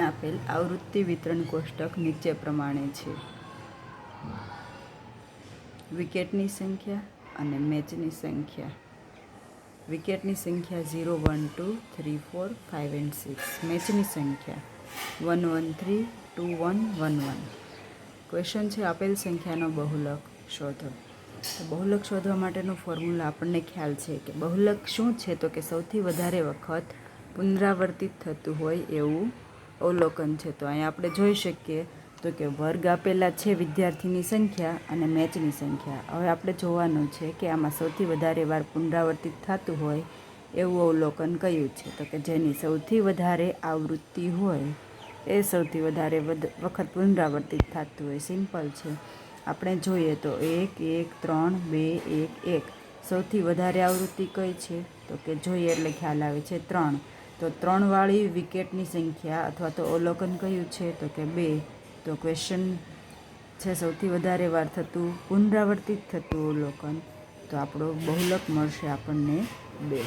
આપેલ આવૃત્તિ વિતરણ કોષ્ટક નીચે પ્રમાણે છે. વિકેટની સંખ્યા અને મેચની સંખ્યા. વિકેટની સંખ્યા 0, 1, 2, 3, 4, 5 and 6. મેચની સંખ્યા 1, 1, 3, 2, 1, 1, 1. ક્વેશ્ચન છે આપેલ સંખ્યાનો બહુલક શોધો. તો બહુલક શોધવા માટેનું ફોર્મ્યુલા આપણને ખ્યાલ છે કે બહુલક શું છે, તો કે સૌથી વધારે વખત પુનરાવર્તિત થતું હોય એવું અવલોકન છે. તો અહીંયા આપણે જોઈ શકીએ તો કે વર્ગ આપેલા છે વિદ્યાર્થીની સંખ્યા અને મેચની સંખ્યા. હવે આપણે જોવાનું છે કે આમાં સૌથી વધારે વાર પુનરાવર્તિત થતું હોય એવું અવલોકન કયું છે, તો કે જેની સૌથી વધારે આવૃત્તિ હોય એ સૌથી વધારે વખત પુનરાવર્તિત થતું હોય. સિમ્પલ છે. આપણે જોઈએ તો 1, 1, 3, 2, 1, 1. સૌથી વધારે આવૃત્તિ કઈ છે, તો કે જોઈએ એટલે ખ્યાલ આવે છે 3. તો 3 વાળી વિકેટની સંખ્યા અથવા તો અવલોકન કયું છે, તો કે 2. તો ક્વેશ્ચન છે સૌથી વધારે વાર થતું પુનરાવર્તિત થતું અવલોકન, તો આપણો બહુલક મળશે આપણને 2.